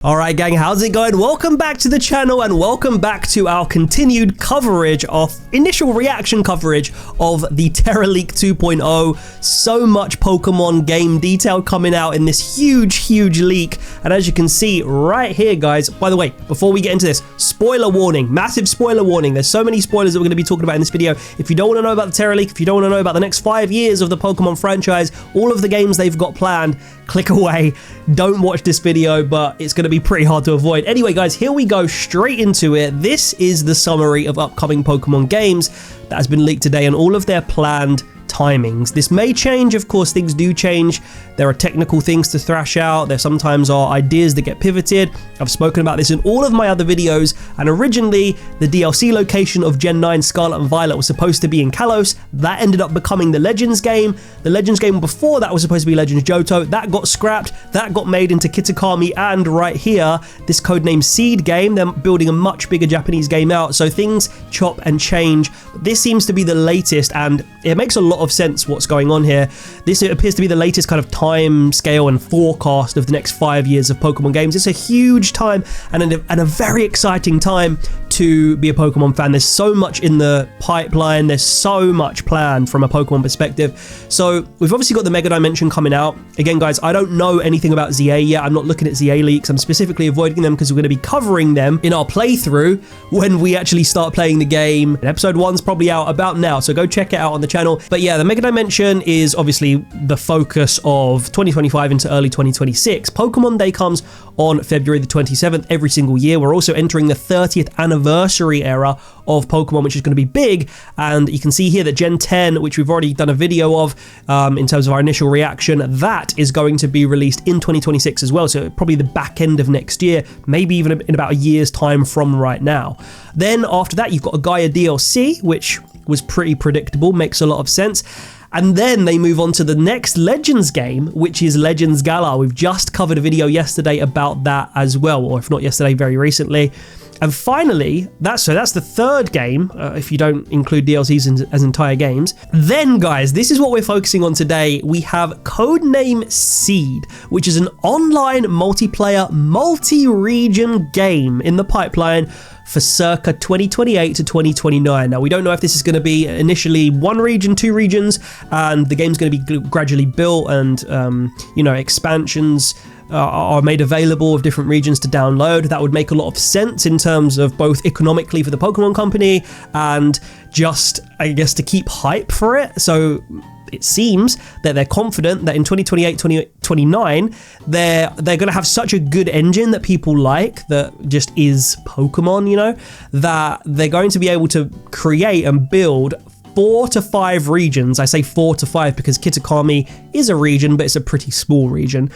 Alright gang, how's it going? Welcome back to the channel and welcome back to our continued coverage of initial reaction coverage of the Tera Leak 2.0. So much Pokemon game detail coming out in this huge leak, and as you can see right here guys, by the way, before we get into this, spoiler warning, massive spoiler warning. There's so many spoilers that we're going to be talking about in this video. If you don't want to know about the Tera Leak, if you don't want to know about the next 5 years of the Pokemon franchise, all of the games they've got planned, click away, don't watch this video, but it's going to be pretty hard to avoid. Anyway guys, here we go straight into it. This is the summary of upcoming Pokemon games that has been leaked today and all of their planned timings. This may change, of course, things do change. There are technical things to thrash out. There sometimes are ideas that get pivoted. I've spoken about this in all of my other videos, and originally the DLC location of Gen 9 Scarlet and Violet was supposed to be in Kalos. That ended up becoming the Legends game. The Legends game before that was supposed to be Legends Johto. That got scrapped. That got made into Kitakami, and right here, this codename Seed game, they're building a much bigger Japanese game out, so things chop and change. This seems to be the latest, and it makes a lot of sense what's going on here. This appears to be the latest kind of time scale and forecast of the next 5 years of Pokemon games. It's a huge time and a very exciting time to be a Pokemon fan. There's so much in the pipeline. There's so much planned from a Pokemon perspective. So we've obviously got the Mega Dimension coming out. Again, guys, I don't know anything about ZA yet. I'm not looking at ZA leaks. I'm specifically avoiding them because we're going to be covering them in our playthrough when we actually start playing the game. And episode 1's probably out about now, so go check it out on the channel. But yeah, the Mega Dimension is obviously the focus of 2025 into early 2026. Pokemon Day comes on February the 27th every single year. We're also entering the 30th anniversary era of Pokemon, which is going to be big, and you can see here that Gen 10, which we've already done a video of in terms of our initial reaction, that is going to be released in 2026 as well, so probably the back end of next year, maybe even in about a year's time from right now. Then after that, you've got a Gaia DLC, which was pretty predictable, makes a lot of sense. And then they move on to the next Legends game, which is Legends Galar. We've just covered a video yesterday about that as well, or if not yesterday, very recently. And finally, that's the third game, if you don't include DLCs as entire games. Then, guys, this is what we're focusing on today. We have Codename Seed, which is an online multiplayer, multi-region game in the pipeline for circa 2028 to 2029. Now, we don't know if this is going to be initially one region, two regions, and the game's going to be gradually built and, expansions are made available of different regions to download. That would make a lot of sense in terms of both economically for the Pokemon Company and just, I guess, to keep hype for it. So it seems that they're confident that in 2028, 2029, they're going to have such a good engine that people like, that just is Pokemon, that they're going to be able to create and build 4 to 5 regions. I say 4 to 5 because Kitakami is a region, but it's a pretty small region,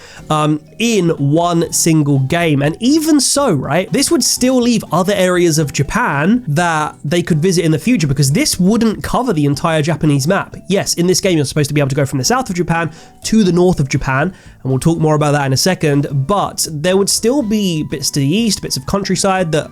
in one single game. And even so, right, this would still leave other areas of Japan that they could visit in the future, because this wouldn't cover the entire Japanese map. Yes, in this game, you're supposed to be able to go from the south of Japan to the north of Japan, and we'll talk more about that in a second, but there would still be bits to the east, bits of countryside that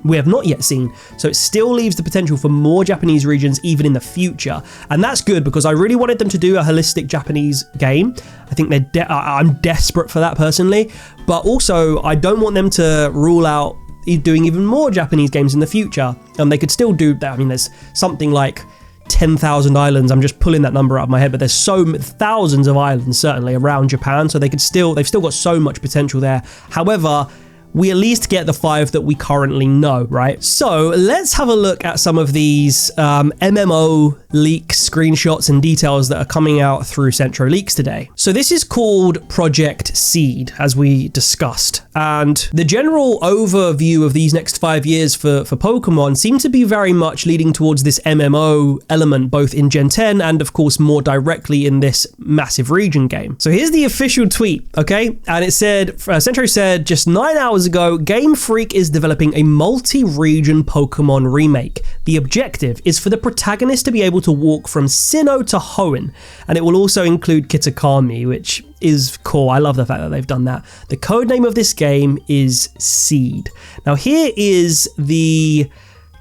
we have not yet seen. So it still leaves the potential for more Japanese regions even in the future, and that's good because I really wanted them to do a holistic Japanese game. I think I'm desperate for that personally, but also I don't want them to rule out doing even more Japanese games in the future. They could still do that. I mean, there's something like 10,000 islands. I'm just pulling that number out of my head, but there's thousands of islands certainly around Japan, so they've still got so much potential there. However, we at least get the 5 that we currently know, right? So let's have a look at some of these MMO leak screenshots and details that are coming out through Centro Leaks today. So this is called Project Seed, as we discussed. And the general overview of these next 5 years for Pokemon seem to be very much leading towards this MMO element, both in Gen 10 and of course more directly in this massive region game. So here's the official tweet, okay? And it said, Centro said just 9 hours ago, Game Freak is developing a multi-region Pokemon remake. The objective is for the protagonist to be able to walk from Sinnoh to Hoenn, and it will also include Kitakami, which is cool. I love the fact that they've done that. The code name of this game is Seed. Now here is the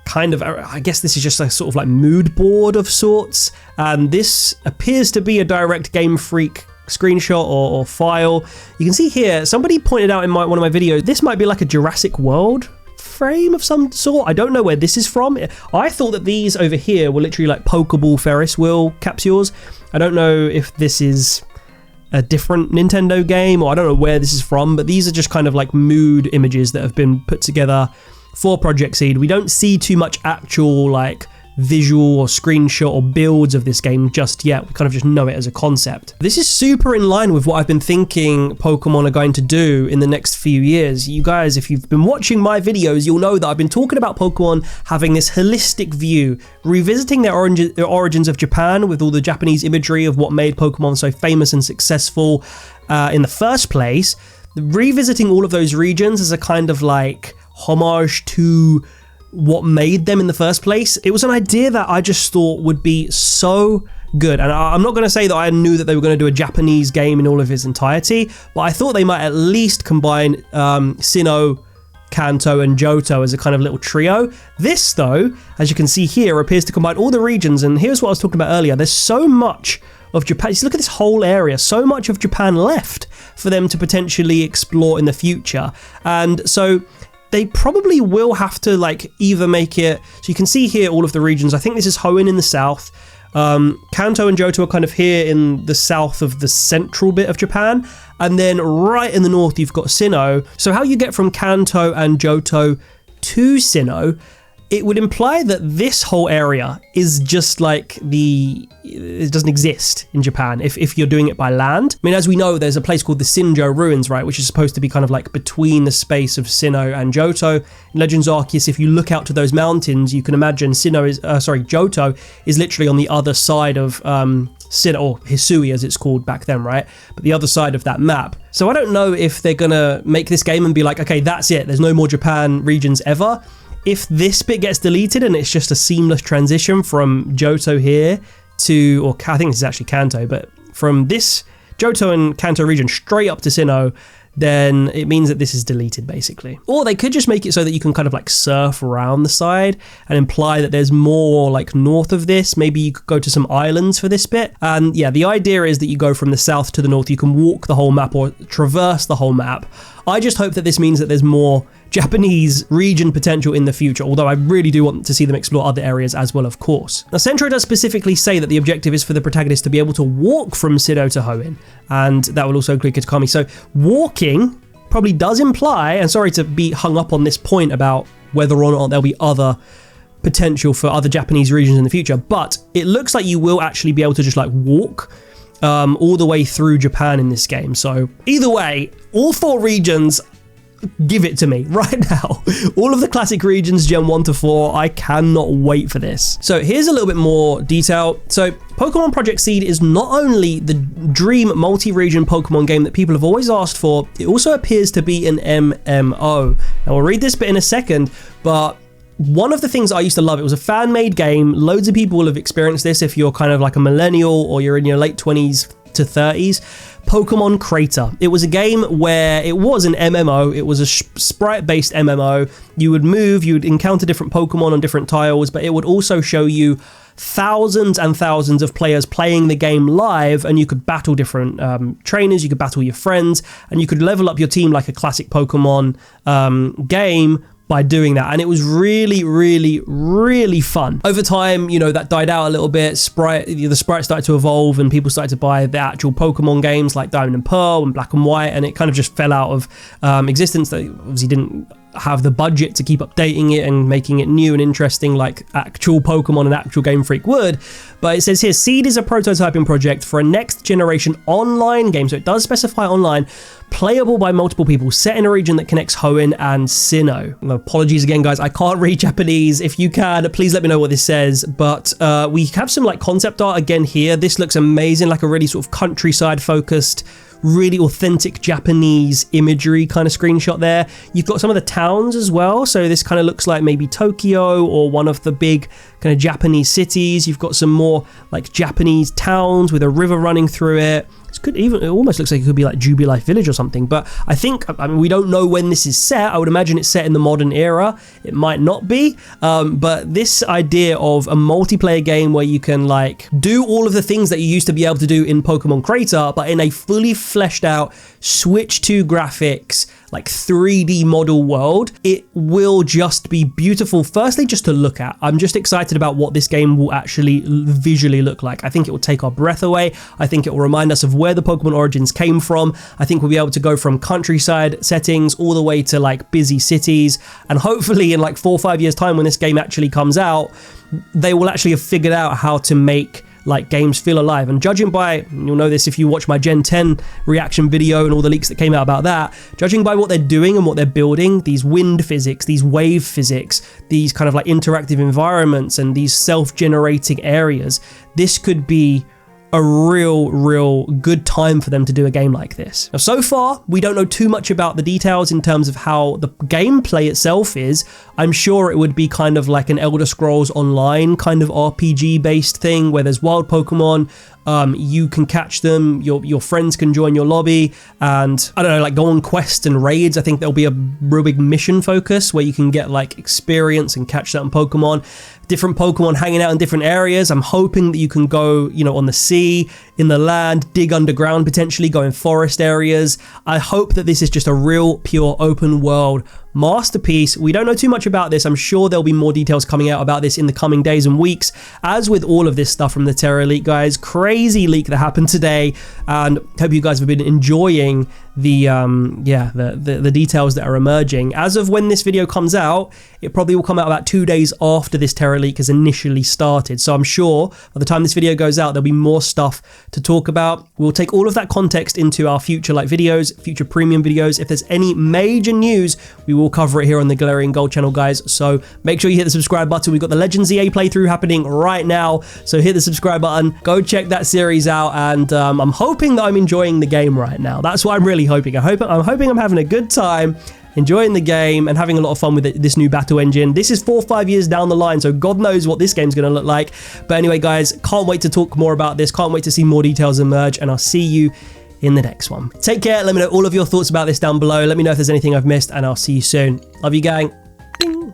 kind of, I guess this is just a sort of like mood board of sorts, and this appears to be a direct Game Freak screenshot or file. You can see here, somebody pointed out in one of my videos, this might be like a Jurassic World frame of some sort. I don't know where this is from. I thought that these over here were literally like Pokeball Ferris wheel capsules. I don't know if this is a different Nintendo game, or I don't know where this is from, but these are just kind of like mood images that have been put together for Project Seed. We don't see too much actual like visual or screenshot or builds of this game just yet. We kind of just know it as a concept. This is super in line with what I've been thinking Pokemon are going to do in the next few years. You guys, if you've been watching my videos, you'll know that I've been talking about Pokemon having this holistic view, revisiting their origins of Japan with all the Japanese imagery of what made Pokemon so famous and successful in the first place, revisiting all of those regions as a kind of like homage to what made them in the first place. It was an idea that I just thought would be so good, and I'm not going to say that I knew that they were going to do a Japanese game in all of its entirety, but I thought they might at least combine Sinnoh, Kanto and Johto as a kind of little trio. This though, as you can see here, appears to combine all the regions, and here's what I was talking about earlier. There's so much of Japan. Just look at this whole area, so much of Japan left for them to potentially explore in the future, and so they probably will have to like either make it, so you can see here all of the regions. I think this is Hoenn in the south. Kanto and Johto are kind of here in the south of the central bit of Japan. And then right in the north, you've got Sinnoh. So how you get from Kanto and Johto to Sinnoh, it would imply that this whole area is just like it doesn't exist in Japan if you're doing it by land. I mean, as we know, there's a place called the Sinjo Ruins, right, which is supposed to be kind of like between the space of Sinnoh and Johto. In Legends Arceus, if you look out to those mountains, you can imagine Johto is literally on the other side of Sinnoh, or Hisui as it's called back then, right? But the other side of that map. So I don't know if they're gonna make this game and be like, okay, that's it, there's no more Japan regions ever. If this bit gets deleted and it's just a seamless transition from Johto here to, or I think this is actually Kanto, but from this Johto and Kanto region straight up to Sinnoh, then it means that this is deleted basically. Or they could just make it so that you can kind of like surf around the side and imply that there's more like north of this. Maybe you could go to some islands for this bit. And yeah, the idea is that you go from the south to the north. You can walk the whole map or traverse the whole map. I just hope that this means that there's more Japanese region potential in the future, although I really do want to see them explore other areas as well, of course. Now, Centro does specifically say that the objective is for the protagonist to be able to walk from Sinnoh to Hoenn, and that will also include Kitakami. So walking probably does imply, and sorry to be hung up on this point about whether or not there'll be other potential for other Japanese regions in the future, but it looks like you will actually be able to just like walk all the way through Japan in this game. So either way, all 4 regions, give it to me right now. All of the classic regions, Gen 1 to 4, I cannot wait for this. So here's a little bit more detail. So Pokemon Project Seed is not only the dream multi-region Pokemon game that people have always asked for, it also appears to be an MMO. Now we'll read this bit in a second, but one of the things I used to love, it was a fan-made game. Loads of people will have experienced this if you're kind of like a millennial or you're in your late 20s to 30s. Pokemon Crater. It was a game where it was an MMO. It was a sprite-based MMO. You would move, you would encounter different Pokemon on different tiles, but it would also show you thousands and thousands of players playing the game live, and you could battle different trainers, you could battle your friends, and you could level up your team like a classic Pokemon game by doing that. And it was really, really, really fun. Over time, you know, that died out a little bit. The sprites started to evolve and people started to buy the actual Pokemon games like Diamond and Pearl and Black and White, and it kind of just fell out of existence. They obviously didn't have the budget to keep updating it and making it new and interesting like actual Pokemon and actual Game Freak would. But it says here, Seed is a prototyping project for a next generation online game. So it does specify online, playable by multiple people, set in a region that connects Hoenn and Sinnoh. Apologies again, guys, I can't read Japanese. If you can, please let me know what this says. But we have some like concept art again here. This looks amazing, like a really sort of countryside focused, really authentic Japanese imagery kind of screenshot there. You've got some of the towns as well, so this kind of looks like maybe Tokyo or one of the big kind of Japanese cities. You've got some more like Japanese towns with a river running through it. It almost looks like it could be like Jubilife Village or something, but I mean, we don't know when this is set. I would imagine it's set in the modern era. It might not be, but this idea of a multiplayer game where you can like do all of the things that you used to be able to do in Pokemon Crater, but in a fully fleshed out Switch 2 graphics, like 3D model world, it will just be beautiful. Firstly, just to look at. I'm just excited about what this game will actually visually look like. I think it will take our breath away. I think it will remind us of where the Pokemon origins came from. I think we'll be able to go from countryside settings all the way to like busy cities, and hopefully in like 4 or 5 years time when this game actually comes out, they will actually have figured out how to make like games feel alive. And judging by, you'll know this if you watch my Gen 10 reaction video and all the leaks that came out about that, judging by what they're doing and what they're building, these wind physics, these wave physics, these kind of like interactive environments and these self-generating areas, this could be a real good time for them to do a game like this. Now, so far, we don't know too much about the details in terms of how the gameplay itself is. I'm sure it would be kind of like an Elder Scrolls Online kind of RPG based thing where there's wild Pokemon, you can catch them, your friends can join your lobby, and I don't know, like go on quests and raids. I think there'll be a real big mission focus where you can get like experience and catch certain Pokemon. Different Pokemon hanging out in different areas. I'm hoping that you can go, you know, on the sea, in the land, dig underground, potentially go in forest areas. I hope that this is just a real pure open world masterpiece. We don't know too much about this. I'm sure there'll be more details coming out about this in the coming days and weeks. As with all of this stuff from the Tera leak, guys, crazy leak that happened today, and hope you guys have been enjoying the details that are emerging. As of when this video comes out, it probably will come out about 2 days after this Tera leak has initially started. So I'm sure by the time this video goes out, there'll be more stuff to talk about. We'll take all of that context into our future like videos, future premium videos. If there's any major news, we will cover it here on the Galarian Gold channel, guys. So make sure you hit the subscribe button. We've got the Legends EA playthrough happening right now. So hit the subscribe button, go check that series out. And I'm hoping that I'm enjoying the game right now. That's what I'm really hoping. I'm hoping I'm having a good time, enjoying the game and having a lot of fun with this new battle engine. This is 4 or 5 years down the line, so God knows what this game's going to look like. But anyway, guys, can't wait to talk more about this. Can't wait to see more details emerge, and I'll see you in the next one. Take care. Let me know all of your thoughts about this down below. Let me know if there's anything I've missed, and I'll see you soon. Love you, gang.